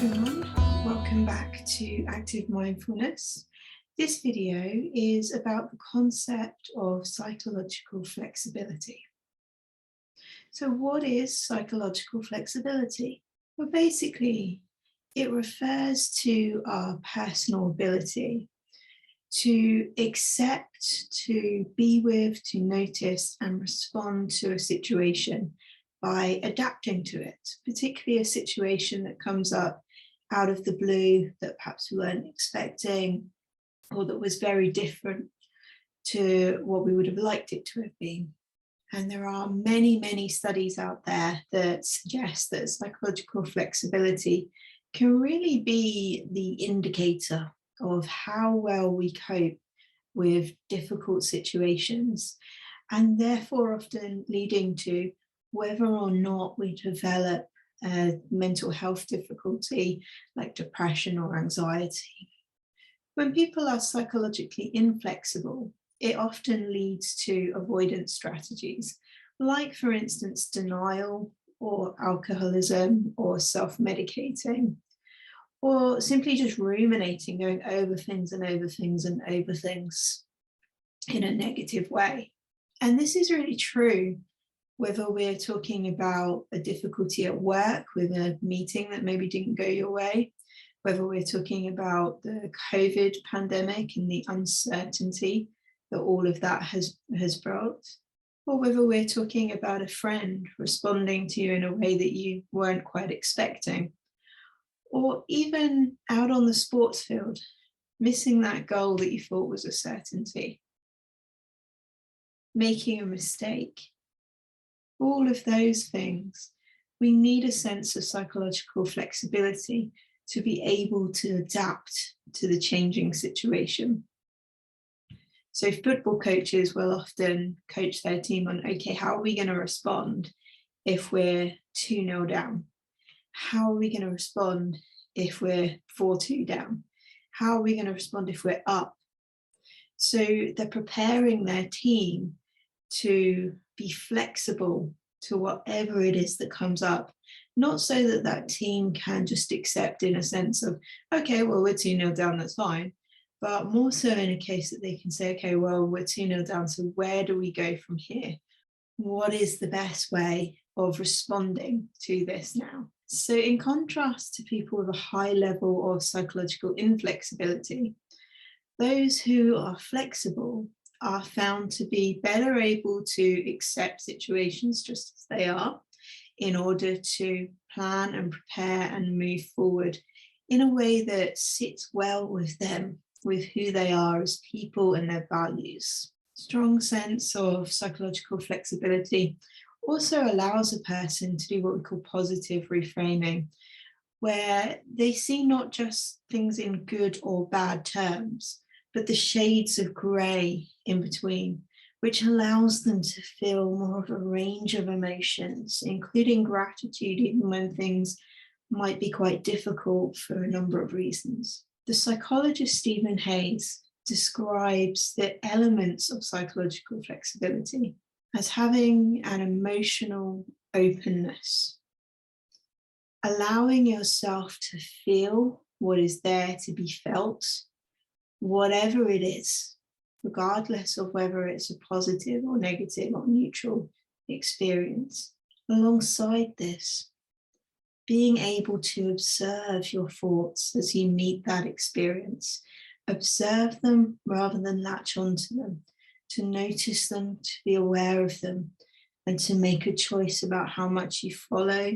everyone, welcome back to Active Mindfulness. This video is about the concept of psychological flexibility. So what is psychological flexibility? Well, basically, it refers to our personal ability to accept, to be with, to notice and respond to a situation by adapting to it, particularly a situation that comes up out of the blue that perhaps we weren't expecting, or that was very different to what we would have liked it to have been. And there are many, many studies out there that suggest that psychological flexibility can really be the indicator of how well we cope with difficult situations, and therefore often leading to whether or not we develop a mental health difficulty like depression or anxiety. When people are psychologically inflexible, it often leads to avoidance strategies, like, for instance, denial or alcoholism or self-medicating, or simply just ruminating, going over things and over things and over things in a negative way. And this is really true whether we're talking about a difficulty at work with a meeting that maybe didn't go your way, whether we're talking about the COVID pandemic and the uncertainty that all of that has brought, or whether we're talking about a friend responding to you in a way that you weren't quite expecting, or even out on the sports field, missing that goal that you thought was a certainty, making a mistake. All of those things, we need a sense of psychological flexibility to be able to adapt to the changing situation. So football coaches will often coach their team on, okay, how are we going to respond if we're 2-0 down? How are we going to respond if we're 4-2 down? How are we going to respond if we're up? So they're preparing their team to be flexible to whatever it is that comes up, not so that that team can just accept in a sense of, okay, well, we're 2-0 down, that's fine, but more so in a case that they can say, okay, well, we're 2-0 down, so where do we go from here? What is the best way of responding to this now? So in contrast to people with a high level of psychological inflexibility, those who are flexible are found to be better able to accept situations just as they are in order to plan and prepare and move forward in a way that sits well with them, with who they are as people and their values. Strong sense of psychological flexibility also allows a person to do what we call positive reframing, where they see not just things in good or bad terms, but the shades of grey in between, which allows them to feel more of a range of emotions, including gratitude, even when things might be quite difficult for a number of reasons. The psychologist Stephen Hayes describes the elements of psychological flexibility as having an emotional openness, allowing yourself to feel what is there to be felt, whatever it is, regardless of whether it's a positive or negative or neutral experience. Alongside this, being able to observe your thoughts as you meet that experience, observe them rather than latch onto them, to notice them, to be aware of them, and to make a choice about how much you follow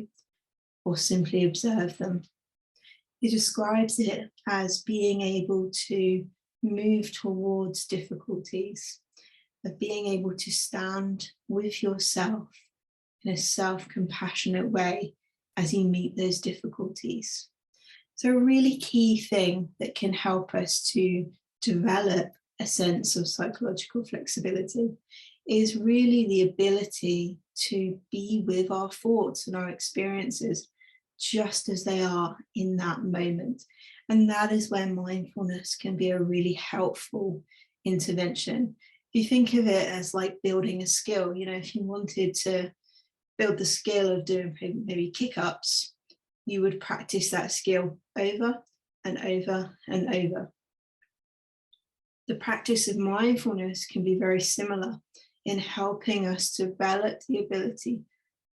or simply observe them. He describes it as being able to move towards difficulties, of being able to stand with yourself in a self-compassionate way as you meet those difficulties. So a really key thing that can help us to develop a sense of psychological flexibility is really the ability to be with our thoughts and our experiences just as they are in that moment. And that is where mindfulness can be a really helpful intervention. If you think of it as like building a skill, if you wanted to build the skill of doing maybe kick-ups, you would practice that skill over and over and over. The practice of mindfulness can be very similar in helping us to develop the ability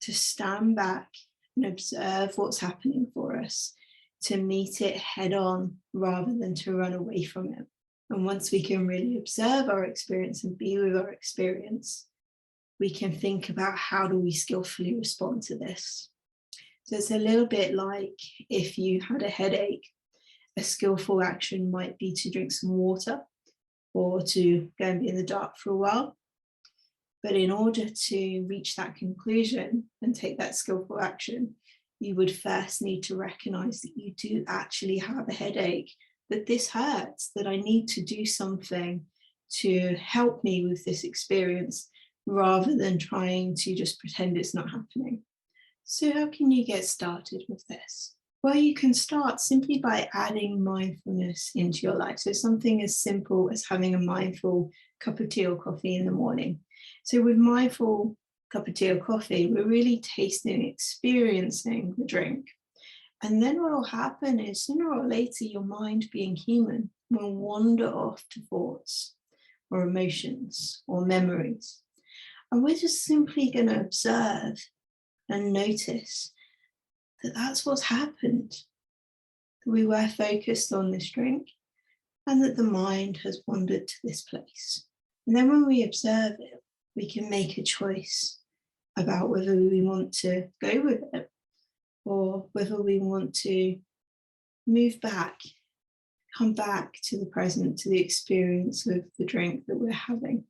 to stand back and observe what's happening for us, to meet it head on rather than to run away from it. And once we can really observe our experience and be with our experience, we can think about how do we skillfully respond to this. So it's a little bit like if you had a headache, a skillful action might be to drink some water or to go and be in the dark for a while. But in order to reach that conclusion and take that skillful action, you would first need to recognize that you do actually have a headache, that this hurts, that I need to do something to help me with this experience rather than trying to just pretend it's not happening. So how can you get started with this? Well, you can start simply by adding mindfulness into your life. So something as simple as having a mindful cup of tea or coffee in the morning. So with mindful cup of tea or coffee, we're really tasting, experiencing the drink. And then what will happen is sooner or later, your mind, being human, will wander off to thoughts or emotions or memories. And we're just simply going to observe and notice that that's what's happened, that we were focused on this drink and that the mind has wandered to this place. And then when we observe it, we can make a choice about whether we want to go with it or whether we want to move back, come back to the present, to the experience of the drink that we're having.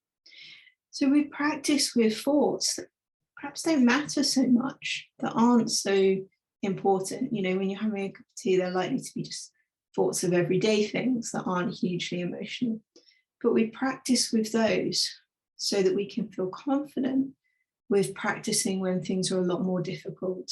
So we practice with thoughts that perhaps don't matter so much, that aren't so important. You know, when you're having a cup of tea, they're likely to be just thoughts of everyday things that aren't hugely emotional. But we practice with those so that we can feel confident with practicing when things are a lot more difficult